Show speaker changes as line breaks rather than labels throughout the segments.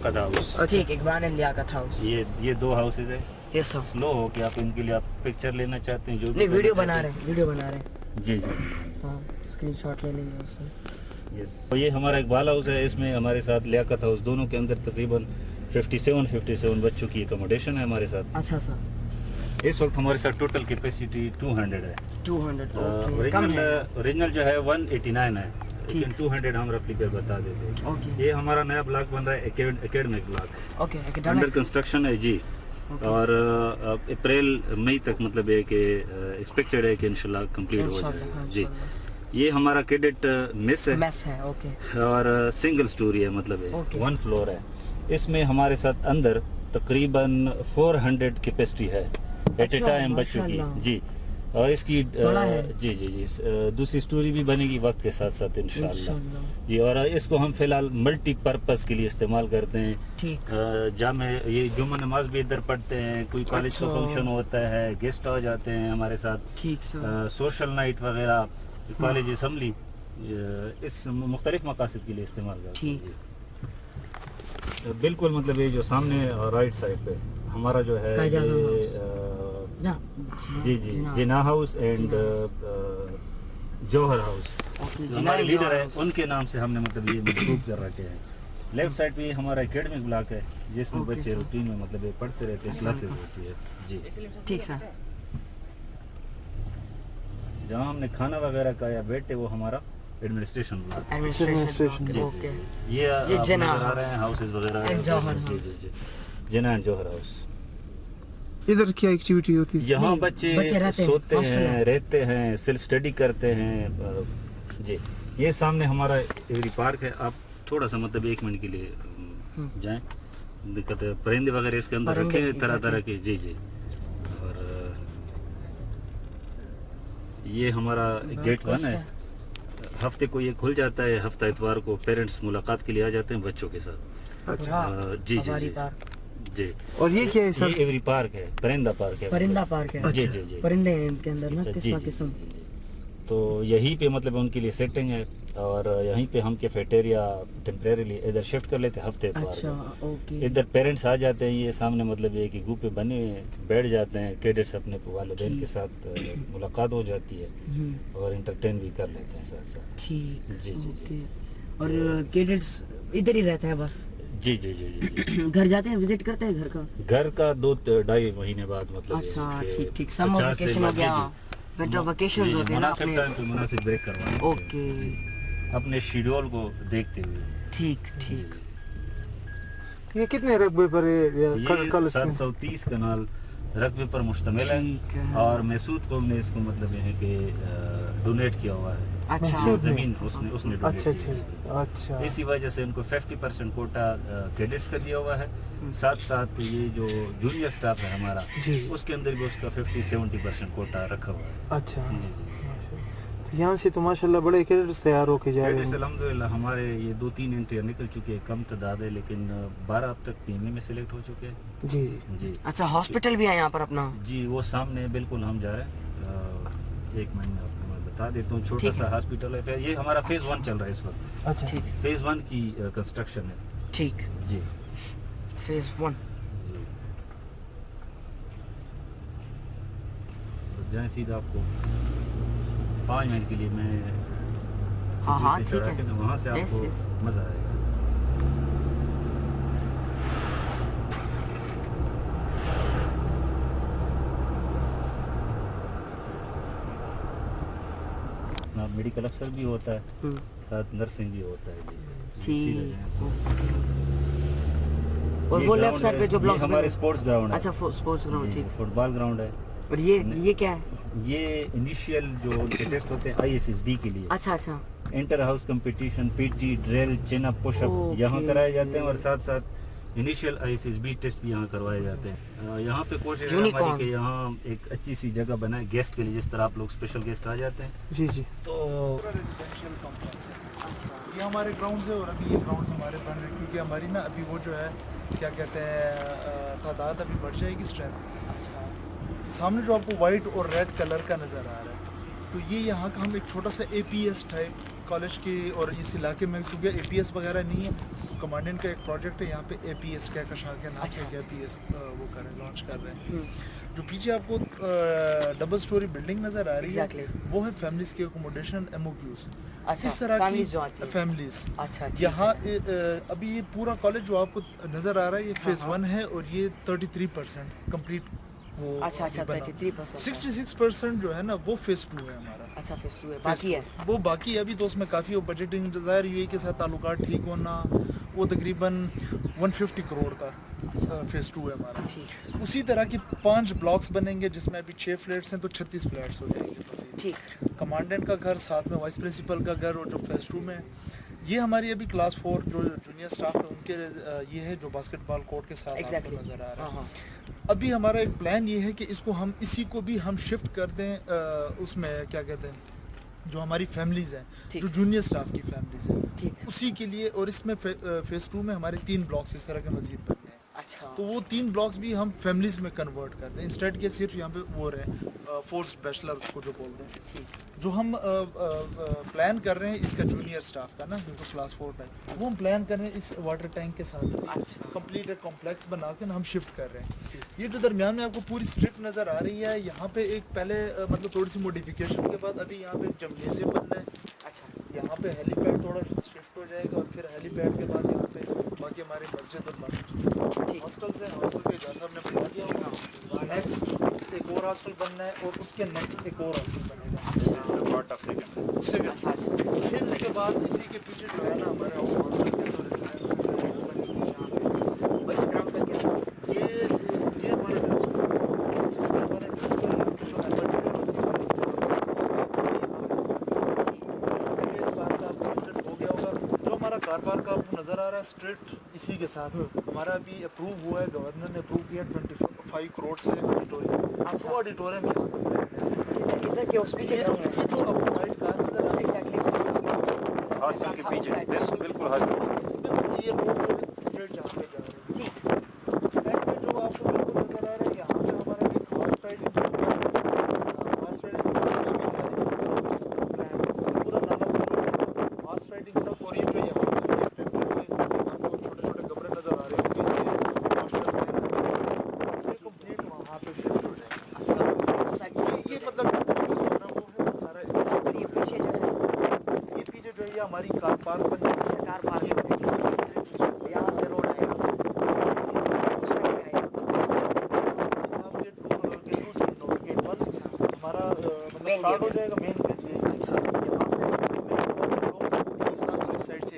Liaquat house.
ठीक, Iqbal and Liaquat house.
ये 2 houses है।
Yes sir.
स्लो हो कि आप इनके लिए आप पिक्चर लेना चाहते हैं जो भी
नहीं, वीडियो
करना
बना
चाहते
रहे हैं, वीडियो बना रहे हैं।
हैं। जी जी
हाँ, स्क्रीनशॉट ले लेंगे उससे।
यस। तो ये हमारा इकबाल हाउस है, इसमें हमारे साथ लियाकत हाउस, दोनों के अंदर तकरीबन 57 बच्चों की अकोमोडेशन है हमारे साथ।
अच्छा सर।
इस वक्त हमारे साथ टोटल कैपेसिटी 200 है।
200 ओके, कम है।
ओरिजिनल जो है 189 है, लेकिन 200 हम रफली पे बता देते हैं।
ओके
ये हमारा नया ब्लॉक बन रहा है, academic block,
okay,
under
academic.
Construction है जी। और अप्रैल मई तक मतलब है कि एक्सपेक्टेड है कि इंशाल्लाह कंप्लीट हो जाएगा जी। ये हमारा कैडेट मेस है।
मेस है, ओके।
और सिंगल स्टोरी है, मतलब है
Okay.
1 फ्लोर है। इसमें हमारे साथ अंदर तकरीबन 400 कैपेसिटी है एट ए
अच्छा,
टाइम बच्चों की
माशाल्लाह।
जी। और इसकी
बड़ा है।
जी जी जी दूसरी स्टोरी भी बनेगी वक्त के साथ साथ इंशाल्लाह जी। और इसको हम फिलहाल मल्टीपर्पज के लिए इस्तेमाल करते हैं।
ठीक।
जामे ये जुम्मा नमाज भी इधर पढ़ते हैं, कोई कॉलेज का
अच्छा।
फंक्शन होता है, गेस्ट आ जाते हैं हमारे साथ,
ठीक सर।
सोशल नाइट वगैरह, कॉलेज असम्बली, इस मुख्तलिफ मकासद के लिए इस्तेमाल करते हैं।
ठीक।
बिल्कुल मतलब ये जो सामने राइट साइड पे हमारा जो है
कायजा
ये
ना,
जी जी Jinnah house and Jauhar house,
okay,
जो हमारे लीडर है उनके नाम से हमने मतलब ये मंसूब कर रखे हैं। लेफ्ट साइड पे हमारा एकेडमिक ब्लॉक है जिसमें
ओके,
बच्चे
सर।
रूटीन में मतलब ये पढ़ते रहते हैं, क्लासेस होती है जी।
ठीक सर।
जहाँ हमने खाना वगैरह का या बैठे वो हमारा एडमिनिस्ट्रेशन ब्लॉक।
एडमिनिस्ट्रेशन,
जी,
ओके।
ये आप
जिना
नजर आ रहे हैं हाउसेस वगैरह
एंड जौहर
जी
हाउस।
जी जी जिना एंड जौहर हाउस।
इधर क्या एक्टिविटी होती है?
यहाँ
नहीं,
बच्चे
रहते हैं,
सोते
हॉस्टल
हैं,
में।
रहते हैं, सेल्फ स्टडी करते हैं जी। ये सामने हमारा एवरी पार्क है। आप थोड़ा सा मतलब 1 मिनट के लिए जाएं, दिक्कत है, परिंदे वगैरह इसके अंदर
परिंदे,
रखे हैं तरह तरह
exactly।
के जी जी। और ये हमारा गेट 1 है। हफ्ते को ये खुल जाता है, हफ्ता इतवार को पेरेंट्स मुलाकात के लिए आ जाते हैं बच्चों के साथ।
अच्छा।
जी जी जी जी।
और ये क्या है सर?
ये एवरी पार्क है, परिंदा पार्क है।
परिंदा पार्क है।
जी जी जी।
परिंदे हैं इनके अंदर ना,
जी,
किस्म
जी,
किस्म।
जी, जी, जी। तो यहीं पे मतलब उनके लिए सेटिंग है और यहीं पे हम कैफेटेरिया टेम्परेरीली इधर शिफ्ट कर लेते हैं हफ्ते इतवार
अच्छा,
को।
ओके।
इधर पेरेंट्स आ जाते हैं, ये सामने मतलब ये कि ग्रुप पे बने हुए हैं, बैठ जाते हैं, कैडेट्स अपने वालिदैन के साथ मुलाकात हो जाती है और इंटरटेन भी कर लेते हैं साथ साथ।
ठीक,
जी, जी, जी।
ओके। और कैडेट्स इधर ही रहते हैं बस?
जी जी जी जी जी।
घर जाते हैं, विजिट करते हैं घर का?
घर का 2-2.5 महीने बाद मतलब ये
अच्छा,
कि
ठीक ठीक। समर
50 दिन
वेकेशन हो
बाद,
गया,
जी, जी।
विंटर वेकेशंस होते हैं ना
मुनासिब
अपने।
टाइम पे मुनासिब ब्रेक करवाना
ओके,
अपने शेड्यूल को देखते हुए।
ठीक ठीक।
ये कितने रकबे पर है?
ये
कल
730 कनाल रकबे पर मुश्तमिल है।
ठीक है।
और महसूद कौम ने इसको मतलब ये है कि डोनेट किया हुआ है।
अच्छा,
महसूद ने?
जमीन उसने डोनेट
अच्छा
की है।
अच्छा अच्छा।
इसी वजह से उनको 50% कोटा कैडेट्स का दिया हुआ है। साथ साथ ये जो जूनियर स्टाफ है हमारा
जी।
उसके अंदर भी उसका 50-70% कोटा रखा हुआ है।
अच्छा।
जी, जी।
तो यहाँ से तो माशाल्लाह बड़े कैडेट्स तैयार होके जा रहे
कैडेट्स
हैं।
अल्हम्दुलिल्लाह हमारे ये 2-3 एंट्रियाँ निकल चुके हैं, कम तादाद है, लेकिन 12 अब तक पीएमए में सिलेक्ट हो चुके हैं
जी
जी।
अच्छा, हॉस्पिटल भी है यहाँ पर अपना?
जी वो सामने बिल्कुल हम जा रहे हैं। 1 मिनट आपको मैं बता देता हूँ, छोटा
ठीक
सा
है।
हॉस्पिटल है। फिर ये हमारा फेज 1 चल रहा है इस वक्त।
अच्छा।
ठीक
फेज 1 की कंस्ट्रक्शन है
ठीक।
जी।
फेज 1।
जी तो जाए सीधा आपको 5 मिनट के लिए मैं
हाँ हाँ,
पे
ठीक
चढ़ा
है।
के तो वहाँ से
Yes,
आपको
yes।
मजा आएगा। ना मेडिकल अफसर भी होता है, साथ नर्सिंग भी होता है जी।
ठीक, ओके। और वो लेफ्ट साइड पे जो ब्लॉक
हमारे स्पोर्ट्स ग्राउंड है।
अच्छा, स्पोर्ट्स ग्राउंड, ठीक।
फुटबॉल ग्राउंड है।
और ये क्या है?
ये इनिशियल जो टेस्ट होते हैं आईएसएसबी के लिए,
अच्छा अच्छा,
inter house competition, PT, drill, chin up, pushup
okay,
यहाँ कराए जाते हैं।
ओके।
और साथ साथ इनिशियल आईएसएसबी टेस्ट भी यहाँ करवाए जाते हैं। यहाँ पे कोशिश है
यूनिकॉर्न।
हमारी कि यहाँ एक अच्छी सी जगह बनाए गेस्ट के लिए, जिस तरह आप लोग स्पेशल गेस्ट आ जाते हैं
जी जी।
तो
रेजिडेंशियल कॉम्प्लेक्स है। ये हमारे ग्राउंड है और अभी ये ग्राउंड हमारे बन रहे हैं क्योंकि हमारी ना अभी वो जो है क्या कहते हैं तादाद अभी बढ़ जाएगी, स्ट्रेंथ। सामने जो आपको वाइट और रेड कलर का नज़र आ रहा है, तो ये यहाँ का हम एक छोटा सा APS टाइप कॉलेज की और इस इलाके में क्योंकि APS वगैरह नहीं है, कमांडेंट का एक प्रोजेक्ट है यहाँ पे APS कहकशां के नाम से APS वो कर रहे हैं, लॉन्च कर रहे हैं। जो पीछे आपको डबल स्टोरी बिल्डिंग नज़र आ रही
Exactly.
है वो है फैमिलीज की अकोमोडेशन MOQs।
अच्छा,
इस तरह
families जो
की
आती हैं।
फैमिलीज
अच्छा, ठीक
यहाँ
है।
अभी ये पूरा कॉलेज जो आपको नज़र आ रहा है ये फेज़ 1 है और ये 33% कंप्लीट वो
अच्छा, अच्छा,
अभी बना।
33%
66% जो है ना वो फेज़ 2 है हमारा।
अच्छा, फेज 2 है, बाकी है।
वो बाकी है अभी तो उसमें काफ़ी वो बजटिंग डिज़ायर यूएई के साथ ताल्लुकात ठीक होना, वो तकरीबन 150 करोड़ का फेज़ 2 है हमारा।
ठीक
उसी तरह की 5 ब्लॉक्स बनेंगे जिसमें अभी 6 फ्लैट्स हैं तो 36 फ्लैट्स हो जाएंगे मज़ीद।
ठीक
कमांडेंट का घर, साथ में वाइस प्रिंसिपल का घर और जो फेज़ 2 में है, ये हमारी अभी क्लास 4 जो जूनियर स्टाफ है उनके ये है जो बास्केटबॉल कोर्ट के साथ
एग्जैक्टली
आपको नज़र आ रहा है।
हाँ।
अभी हमारा एक प्लान ये है कि इसको हम इसी को भी हम शिफ्ट कर दें उसमें क्या कहते हैं जो हमारी फैमिलीज़ हैं,
ठीक।
जो जूनियर स्टाफ की फैमिलीज़ हैं,
ठीक
उसी के लिए। और इसमें फेज़ 2 में हमारे 3 ब्लॉक्स इस तरह के मज़ीद बनने हैं,
अच्छा
तो वो 3 ब्लॉक्स भी हम फैमिलीज़ में कन्वर्ट कर दें इंस्टेड के सिर्फ यहाँ पे वो रहे फोर्स बैचलर उसको जो बोलते हैं।
ठीक
जो हम प्लान कर रहे हैं इसका जूनियर स्टाफ का ना जो क्लास 4 का है, वो हम प्लान कर रहे हैं इस वाटर टैंक के साथ
अच्छा।
कंप्लीट एक कॉम्प्लेक्स बना के ना हम शिफ्ट कर रहे हैं। ये जो दरमियान में आपको पूरी स्ट्रिप नज़र आ रही है, यहाँ पे एक पहले मतलब थोड़ी सी मॉडिफिकेशन के बाद अभी यहाँ पे एक जिम्नेजियम बनना है।
अच्छा,
यहाँ पे हेलीपैड थोड़ा शिफ्ट हो जाएगा और फिर हेलीपैड के बाद यहाँ पे बाकी हमारी मस्जिद और बाकी हॉस्टल्स हैं। हॉस्टल पे इजाज़त साहब ने बता दिया होगा, नेक्स्ट एक और हॉस्टल बनना है और उसके नेक्स्ट एक और हॉस्टल बनेगा सिविल।
अच्छा, अच्छा।
फिर उसके बाद इसी के पीछे जो है ना हमारे हॉस्टल के जो रेजिडेंस
और इस ग्राउंड का क्या है?
ये हमारा ड्रेस कोड है। हमारा ड्रेस कोड जो हो गया होगा। जो हमारा कार पार्क का आपको नज़र आ रहा है स्ट्रेट इसी के साथ हमारा अभी अप्रूव हुआ है, गवर्नर ने अप्रूव किया 25 करोड़ से ऑडिटोरियम। वो ऑडिटोरियम
इधर के उस पीछे ग्राउंड है।
जो आपको वाइट कार नज़र आ रही है
एग्जैक्टली इसके साथ
हॉस्टल के पीछे बिल्कुल हॉस्टल
ये रोड जो है स्ट्रेट जहाँ पे जा रही है।
ठीक
फ्रंट में जो आपको बिल्कुल नज़र आ रहा है यहाँ पे हमारा एक हॉर्स राइडिंग पूरा नाला हॉर्स राइडिंग का। और ये जो यहाँ पे आपको छोटे छोटे कमरे नज़र आ रहे होंगे कंप्लीट वहाँ पे शिफ्ट हो जाएंगे। ये मतलब वो है सारा।
और ये पीछे जो है
ये पीछे जो है ये हमारी कार पार्क बन जाएगी।
कार पार्क यहाँ से रोड आएगा उस साइड से आएगा।
हमारा
Main
स्टार्ट हो
gate।
जाएगा मेन गेट ये।
अच्छा
यहाँ से इस साइड से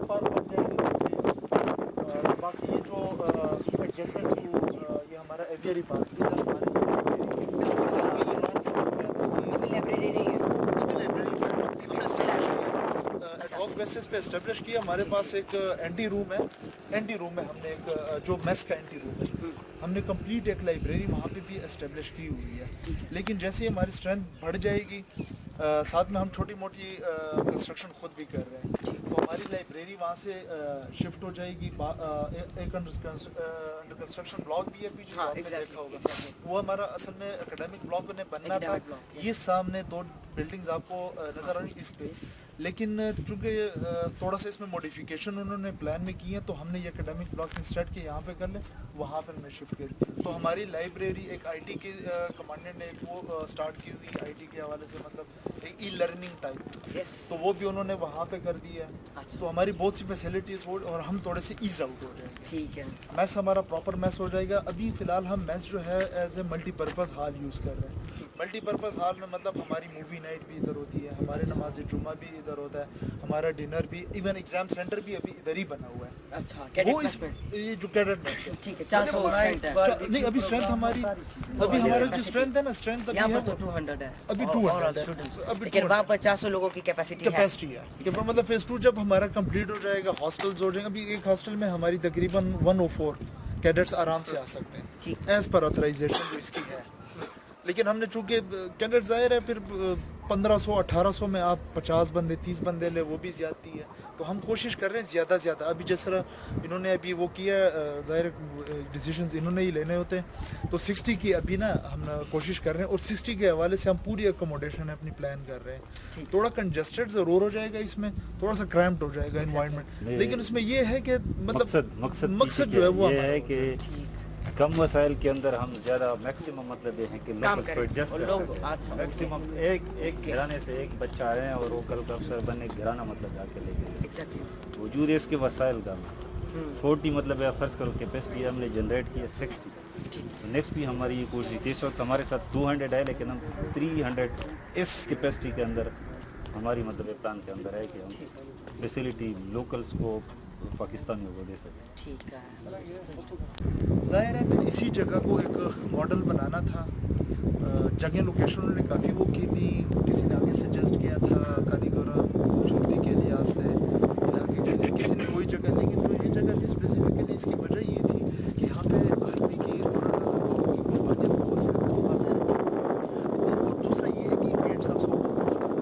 पार्क बन जाएगी। और बाकी ये जो एडजेसेंट ये हमारा एवियरी पार्क
लाइब्रेरी नहीं है।
बेसिस पे एस्टेब्लिश किया। हमारे पास एक एंटी रूम है। एंटी रूम में हमने एक जो मेस का एंटी रूम है, हमने कंप्लीट एक लाइब्रेरी वहाँ पे भी एस्टेब्लिश की हुई है। लेकिन जैसे ही हमारी स्ट्रेंथ बढ़ जाएगी, साथ में हम छोटी मोटी कंस्ट्रक्शन खुद भी कर रहे हैं, तो हमारी लाइब्रेरी वहाँ से शिफ्ट हो जाएगी। एक अंडर कंस्ट्रक्शन ब्लॉक भी है पीछे,
हाँ,
आपने
exactly,
देखा होगा।
exactly.
वो हमारा असल में एकेडमिक ब्लॉक बनना था।
Academic block,
ये सामने 2 बिल्डिंग्स आपको नज़र आ रही इस पे, लेकिन चूँकि थोड़ा सा इसमें मॉडिफिकेशन उन्होंने प्लान में की है, तो हमने ये एकेडमिक ब्लॉक इंस्टेड के यहाँ पे कर ले, वहाँ पर मैं शिफ्ट कर। तो हमारी लाइब्रेरी एक आईटी के कमांडेंट ने एक वो स्टार्ट की हुई आईटी के हवाले से, मतलब ई लर्निंग टाइप,
यस
तो वो भी उन्होंने वहाँ पे कर दी है।
अच्छा।
तो हमारी बहुत सी फैसिलिटीज़ हो और हम थोड़े से ईज आउट हो जाएंगे।
ठीक है।
मैस हमारा प्रॉपर मैस हो जाएगा। अभी फ़िलहाल हम मैस जो है as a multipurpose hall use कर रहे हैं। मल्टीपर्पज़ हॉल में मतलब हमारी मूवी नाइट भी इधर होती है, हमारे नमाज जुम्मा भी इधर होता है, हमारा डिनर भी, इवन एग्ज़ाम सेंटर भी अभी इधर ही बना हुआ है।
अच्छा
वो इस ये जो कैडेट मैस है,
ठीक है। 400 स्ट्रेंथ है।
नहीं अभी स्ट्रेंथ हमारी, अभी हमारा जो स्ट्रेंथ है ना, स्ट्रेंथ अभी
यहाँ
है
पर तो 200 है
अभी
और
200 है।
स्टूडेंट्स,
अभी
लेकिन वहाँ पर 400 लोगों की कैपेसिटी है।
कैपेसिटी है कि मतलब फेज़ 2 जब हमारा कंप्लीट हो जाएगा, हॉस्टल्स हो जाएंगे। अभी एक हॉस्टल में हमारी तकरीबन 104 कैडेट्स आराम से आ सकते हैं
ठीक।
एज पर ऑथराइजेशन जो इसकी है। लेकिन हमने चूँकि कैडेट ज़ाहिर है फिर 1500 1800 में आप 50 बंदे 30 बंदे ले, वो भी ज़्यादती है। तो हम कोशिश कर रहे हैं ज़्यादा से ज़्यादा। अभी जिस तरह इन्होंने अभी वो किया, ज़ाहिर डिसीजंस इन्होंने ही लेने होते हैं, तो 60 की अभी ना हम कोशिश कर रहे हैं, और 60 के हवाले से हम पूरी अकोमोडेशन अपनी प्लान कर रहे हैं। थोड़ा कंजस्टेड ज़रूर हो जाएगा इसमें, थोड़ा सा क्रैम्प्ड हो जाएगा इन्वायरमेंट, लेकिन उसमें ये है कि मतलब मकसद जो है वो
ये है कि कम वसाइल के अंदर हम ज़्यादा मैक्सिमम मतलब ये है कि लोकल्स को एडजस्ट कर सकें। मैक्सिमम एक घराने से एक बच्चा आए हैं और वो कल का अफसर बने घराना मतलब जाके लेके वजूद है इसके वसाइल का 40 मतलब है, फर्ज करो कैपेसिटी हमने जनरेट की है 60। नेक्स्ट भी हमारी ये कोशिश इस वक्त हमारे साथ 200 है, लेकिन हम 300 इस कैपेसिटी के अंदर हमारी मतलब प्लान के अंदर है कि हम फैसिलिटी लोकल्स को पाकिस्तानियों को दे सकें।
ठीक है।
ज़ाहिर है फिर इसी जगह को एक मॉडल बनाना था। जगह लोकेशन उन्होंने काफ़ी वो की थी, किसी ने आगे सजेस्ट किया था कारीगर खूबसूरती के लिहाज से इलाके के लिए, किसी ने कोई जगह, लेकिन जो ये जगह थी स्पेसिफिकली इसकी वजह ये थी कि यहाँ पे आर्मी की और की कुर्बानियाँ बहुत ज़्यादा। और दूसरा ये है कि गेट्स ऑफ पाकिस्तान,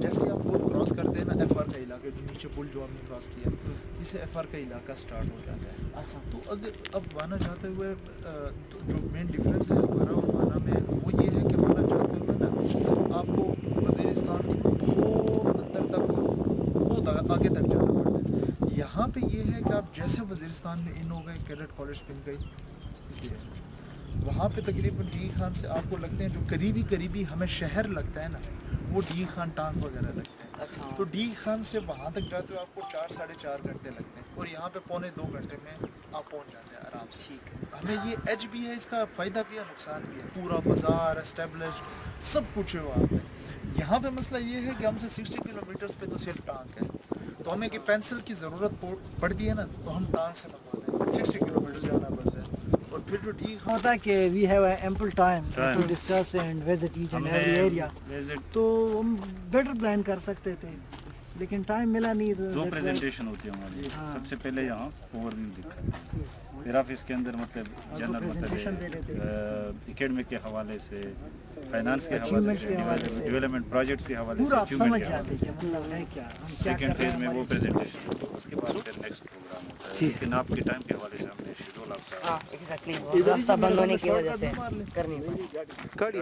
जैसे ही आप पुल क्रॉस करते हैं ना, FR का इलाका जो नीचे पुल जो हमने क्रॉस किया, इसे FR का इलाका स्टार्ट हो जाता है। तो अगर अब वाना जाते हुए तो जो मेन डिफरेंस है हमारा और वाना में वो ये है कि वाना जाते हुए ना आपको वज़ीरिस्तान के बहुत अंदर तक, बहुत आगे तक जाना पड़ता है। यहाँ पे ये है कि आप जैसे वज़ीरिस्तान में इन हो गए, कैडेट कॉलेज पिन गई, इसलिए वहाँ पे तकरीबन डी खान से आपको लगते हैं जो करीबी हमें शहर लगता है ना, वो डी खान टांग वगैरह लगते हैं। तो डी खान से वहाँ तक जाते हुए आपको 4 साढ़े 4 घंटे लगते हैं, और यहाँ पे पौने 2 घंटे में आप पहुँच जाते हैं आराम से। हमें ये एज भी है, इसका फ़ायदा भी है नुकसान भी है। पूरा बाज़ार एस्टेब्लिश्ड सब कुछ है वहाँ पे। यहाँ पे मसला ये है कि हमसे 60 किलोमीटर्स पे तो सिर्फ टांग है, तो हमें कि पेंसिल की ज़रूरत पड़ती है ना, तो हम टांग से मंगवाते हैं, 60 किलोमीटर जाना पड़ता है। और फिर जो डी
होता है कि we have ample time to discuss and visit each and every area, तो हम बेटर प्लान कर सकते थे, लेकिन टाइम मिला नहीं।
दो प्रेजेंटेशन होती है हमारी। सबसे पहले यहाँ ओवरव्यू दिखा, फिर आप इसके अंदर मतलब जनरल मतलब एकेडमिक के हवाले से, फाइनेंस के हवाले से, डेवलपमेंट प्रोजेक्ट्स के हवाले से,
समझ जाते हैं मतलब है क्या,
सेकंड फेज में वो प्रेजेंटेशन, उसके बाद फिर नेक्स्ट प्रोग्राम होता है। लेकिन आपके टाइम के हवाले से हमने शेड्यूल आपका
एग्जैक्टली रास्ता बंद होने की वजह से करनी पड़ी।
गाड़ी